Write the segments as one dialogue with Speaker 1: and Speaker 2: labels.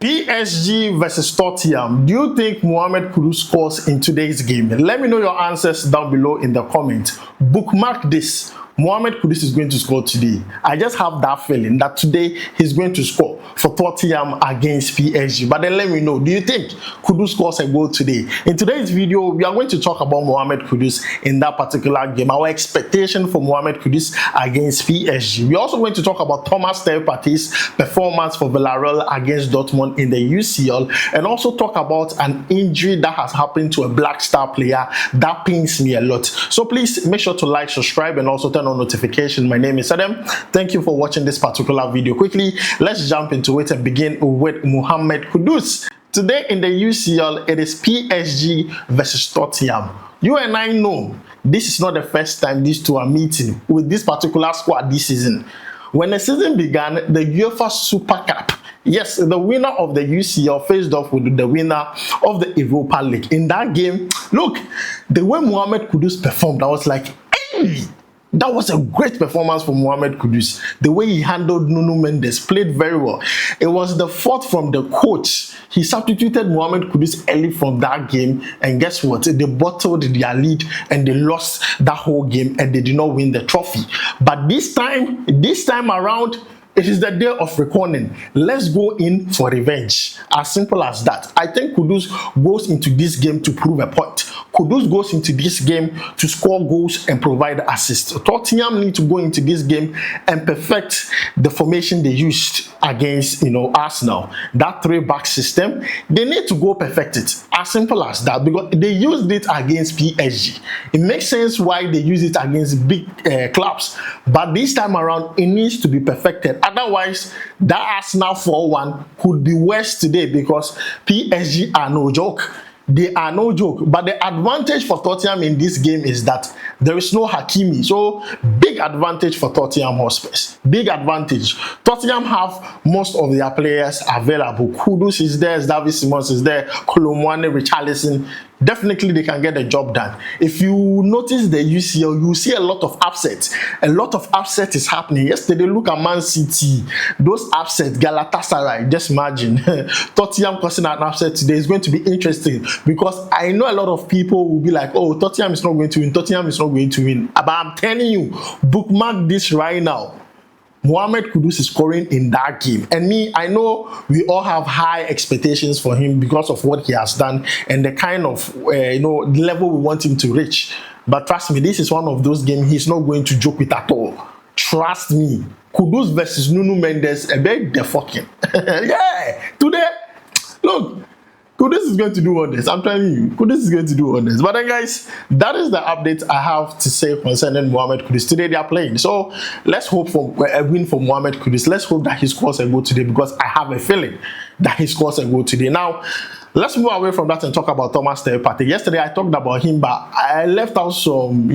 Speaker 1: PSG versus Tottenham. Do you think Mohammed Kudus scores in today's game? Let me know your answers down below in the comments. Bookmark this. Mohammed Kudus is going to score today. I just have that feeling that today he's going to score for Tottenham against PSG. But then let me know, do you think Kudus scores a goal today? In today's video, we are going to talk about Mohammed Kudus in that particular game, our expectation for Mohammed Kudus against PSG. We're also going to talk about Thomas Partey's performance for Villarreal against Dortmund in the UCL, and also talk about an injury that has happened to a Black Star player that pains me a lot. So please make sure to like, subscribe, and also turn on notification. My name is Adam. Thank you for watching this particular video. Quickly, let's jump into it and begin with Mohammed Kudus. Today in the UCL, it is PSG versus Tottenham. You and I know this is not the first time these two are meeting with this particular squad this season. When the season began, the UEFA Super Cup, yes, the winner of the UCL faced off with the winner of the Europa League. In that game, look, the way Mohammed Kudus performed, I was like, hey! That was a great performance for Mohammed Kudus. The way he handled Nuno Mendes, played very well. It was the fault from the coach. He substituted Mohammed Kudus early from that game, and guess what? They bottled their lead and they lost that whole game and they did not win the trophy. But this time around, it is the day of reckoning. Let's go in for revenge. As simple as that. I think Kudus goes into this game to prove a point. Kudus goes into this game to score goals and provide assists. Tottenham need to go into this game and perfect the formation they used against Arsenal. That 3-back system, they need to go perfect it. As simple as that, because they used it against PSG. It makes sense why they use it against big clubs, but this time around it needs to be perfected. Otherwise, that Arsenal 4-1 could be worse today, because PSG are no joke. They are no joke. But the advantage for Tottenham in this game is that there is no Hakimi. So big advantage for Tottenham Hotspur. Big advantage. Tottenham have most of their players available. Kudus is there, David Simons is there, Kolomwani, Richarlison. Definitely they can get the job done. If you notice the UCL, you see a lot of upsets. A lot of upset is happening. Yesterday, look at Man City. Those upsets, Galatasaray, just imagine. Tottenham causing an upset today is going to be interesting, because I know a lot of people will be like, oh, Tottenham is not going to win. Tottenham is not going to win. But I'm telling you, bookmark this right now. Mohammed Kudus is scoring in that game, and I know we all have high expectations for him because of what he has done and the kind of level we want him to reach. But trust me, this is one of those games he's not going to joke with at all. Trust me. Kudus versus Nuno Mendes, a bit the fucking yeah. Today, look. Kudus is going to do wonders. I'm telling you, Kudus is going to do wonders. But then, guys, that is the update I have to say concerning Mohammed Kudus. Today they are playing, so let's hope for a win for Mohammed Kudus. Let's hope that he scores a goal today, because I have a feeling that he scores a goal today. Now, let's move away from that and talk about Thomas Partey. Yesterday I talked about him, but I left out some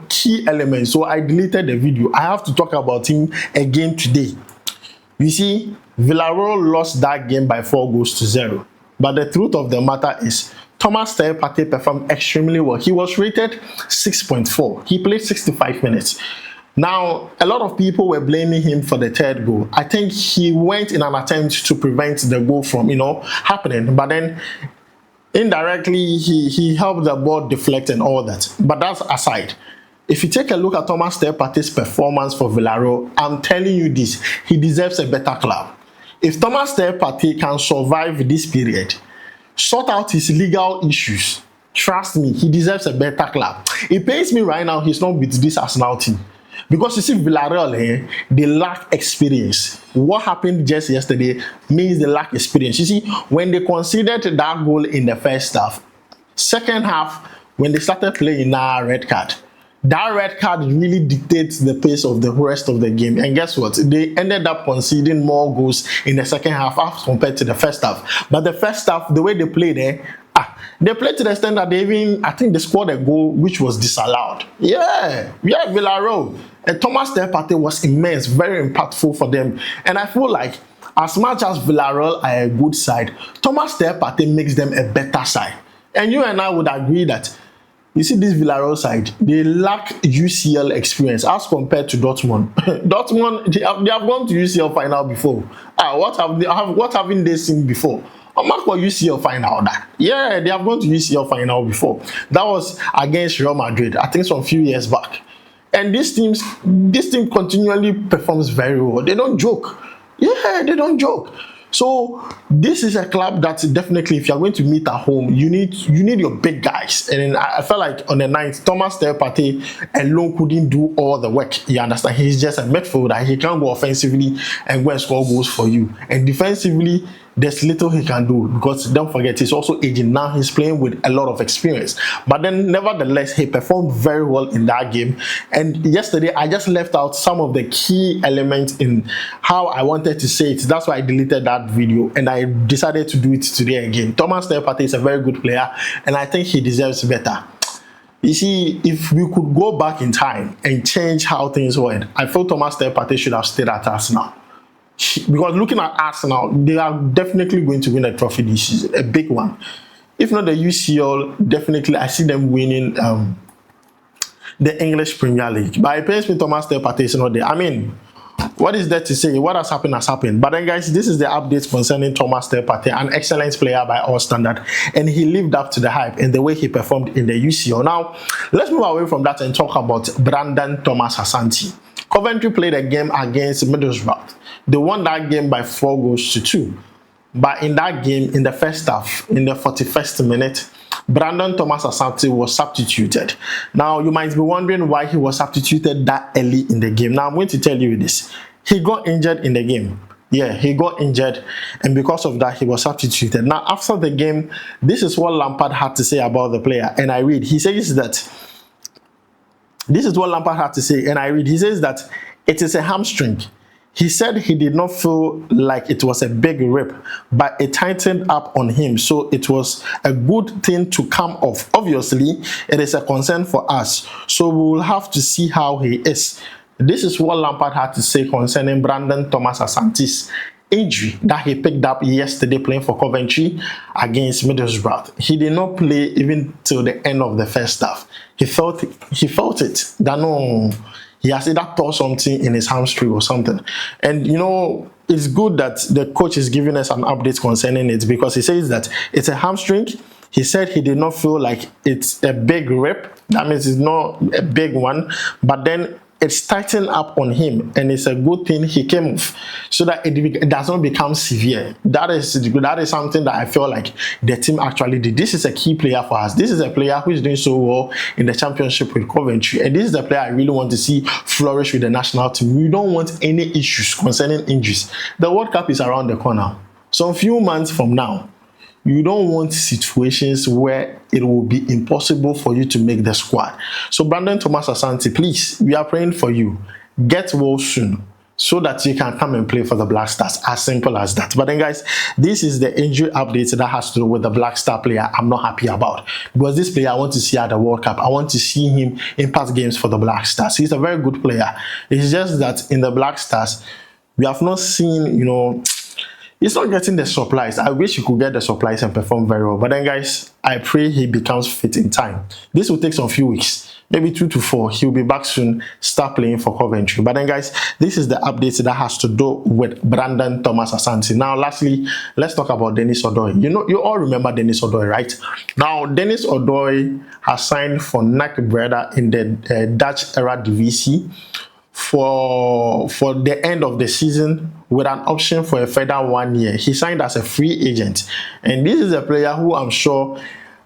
Speaker 1: key elements, so I deleted the video. I have to talk about him again today. You see, Villarreal lost that game by 4-0. But the truth of the matter is, Thomas Partey performed extremely well. He was rated 6.4. He played 65 minutes. Now, a lot of people were blaming him for the third goal. I think he went in an attempt to prevent the goal from, happening. But then, indirectly, he helped the ball deflect and all that. But that's aside. If you take a look at Thomas Partey's performance for Villarreal, I'm telling you this, he deserves a better club. If Thomas Partey can survive this period, sort out his legal issues, trust me, he deserves a better club. It pains me right now he's not with this Arsenal team. Because you see, Villarreal here, they lack experience. What happened just yesterday means they lack experience. You see, when they conceded that goal in the first half, second half, when they started playing red card, that red card really dictates the pace of the rest of the game. And guess what? They ended up conceding more goals in the second half as compared to the first half. But the first half, the way they played they played to the extent that I think they scored a goal which was disallowed. Yeah, Villarreal. And Thomas Partey was immense, very impactful for them. And I feel like, as much as Villarreal are a good side, Thomas Partey makes them a better side. And you and I would agree that You see this Villarreal side, they lack UCL experience as compared to Dortmund. Dortmund, they have gone to UCL final before. What haven't they seen before? I'm not for UCL final that. Yeah, they have gone to UCL final before. That was against Real Madrid, I think some few years back. And this team continually performs very well. They don't joke. Yeah, they don't joke. So this is a club that definitely, if you're going to meet at home, you need your big guys. And I felt like on the night, Thomas Partey alone couldn't do all the work. You understand? He's just a midfielder. He can't go offensively and go and score goals for you. And defensively, there's little he can do, because don't forget, he's also aging now. He's playing with a lot of experience, but then nevertheless he performed very well in that game. And yesterday I just left out some of the key elements in how I wanted to say it. That's why I deleted that video and I decided to do it today again. Thomas Partey is a very good player and I think he deserves better. You see, if we could go back in time and change how things went, I feel Thomas Partey should have stayed at Arsenal. Because looking at Arsenal, they are definitely going to win a trophy this season, a big one. If not the UCL, definitely I see them winning the English Premier League. But it pains me Thomas Partey is not there. I mean, what is there to say? What has happened has happened. But then guys, this is the updates concerning Thomas Partey, an excellent player by all standard, and he lived up to the hype in the way he performed in the UCL. Now, let's move away from that and talk about Brandon Thomas-Asante. Coventry played a game against Middlesbrough. They won that game by 4-2. But in that game, in the first half, in the 41st minute, Brandon Thomas-Asante was substituted. Now, you might be wondering why he was substituted that early in the game. Now, I'm going to tell you this. He got injured in the game. Yeah, he got injured, and because of that, he was substituted. Now, after the game, this is what Lampard had to say about the player, and I read. He says that, this is what Lampard had to say, and I read. He says that it is a hamstring. He said he did not feel like it was a big rip, but it tightened up on him, so it was a good thing to come off. Obviously, it is a concern for us, so we will have to see how he is. This is what Lampard had to say concerning Brandon Thomas-Asante's injury that he picked up yesterday playing for Coventry against Middlesbrough. He did not play even till the end of the first half. He felt it that no, he has either tore something in his hamstring or something. And you know, it's good that the coach is giving us an update concerning it, because he says that it's a hamstring. He said he did not feel like it's a big rip. That means it's not a big one, but then it's tightened up on him, and it's a good thing he came off so that it does not become severe. That is something that I feel like the team actually did. This is a key player for us. This is a player who is doing so well in the championship with Coventry, and this is the player I really want to see flourish with the national team. We don't want any issues concerning injuries. The World Cup is around the corner. So a few months from now, you don't want situations where it will be impossible for you to make the squad. So Brandon Thomas-Asante, please, we are praying for you. Get well soon so that you can come and play for the Black Stars. As simple as that. But then guys, this is the injury update that has to do with the Black Star player I'm not happy about. Because this player I want to see at the World Cup. I want to see him impact games for the Black Stars. He's a very good player. It's just that in the Black Stars, we have not seen, you know, he's not getting the supplies. I wish he could get the supplies and perform very well. But then guys, I pray he becomes fit in time. This will take some few weeks, maybe 2 to 4. He'll be back soon, start playing for Coventry. But then guys, this is the update that has to do with Brandon Thomas-Asante. Now lastly, let's talk about Dennis Odoi. You know, you all remember Dennis Odoi, right? Now Dennis Odoi has signed for NAC Breda in the Dutch Eredivisie for the end of the season, with an option for a further 1 year. He signed as a free agent, and this is a player who I'm sure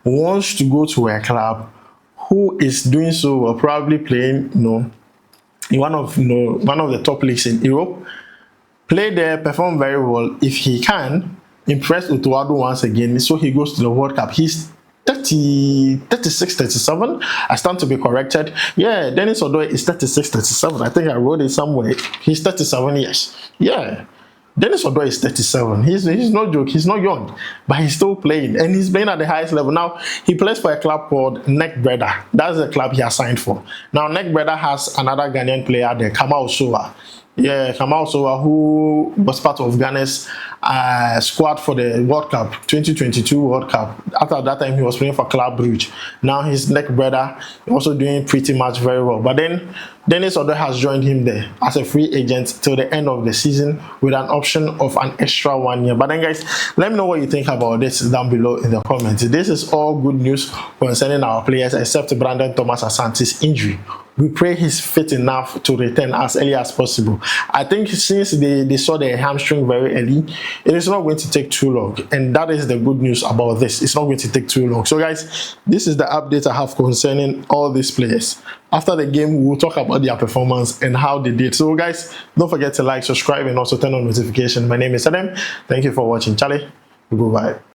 Speaker 1: wants to go to a club who is doing so well, probably playing, you know, in one of the top leagues in Europe. Play there, perform very well. If he can impress Odoi once again, so he goes to the World Cup. He's 36, 37. I stand to be corrected. Yeah, Dennis Odoi is 36, 37. I think I wrote it somewhere. He's 37 years. Yeah, Dennis Odoi is 37. He's no joke. He's not young, but he's still playing, and he's playing at the highest level. Now, he plays for a club called NAC Breda. That's the club he has signed for. Now, NAC Breda has another Ghanaian player there, Kamal Sowa. Yeah, Kamau Sowa, who was part of Ghana's squad for the World Cup, 2022 World Cup. After that time, he was playing for Club Brugge. Now his neck brother also doing pretty much very well. But then Dennis Odoi has joined him there as a free agent till the end of the season with an option of an extra 1 year. But then, guys, let me know what you think about this down below in the comments. This is all good news concerning our players, except Brandon Thomas-Asante's injury. We pray he's fit enough to return as early as possible. I think since they saw the hamstring very early, it is not going to take too long. And that is the good news about this. It's not going to take too long. So guys, this is the update I have concerning all these players. After the game, we will talk about their performance and how they did. So guys, don't forget to like, subscribe, and also turn on notification. My name is Adam. Thank you for watching. Charlie, goodbye.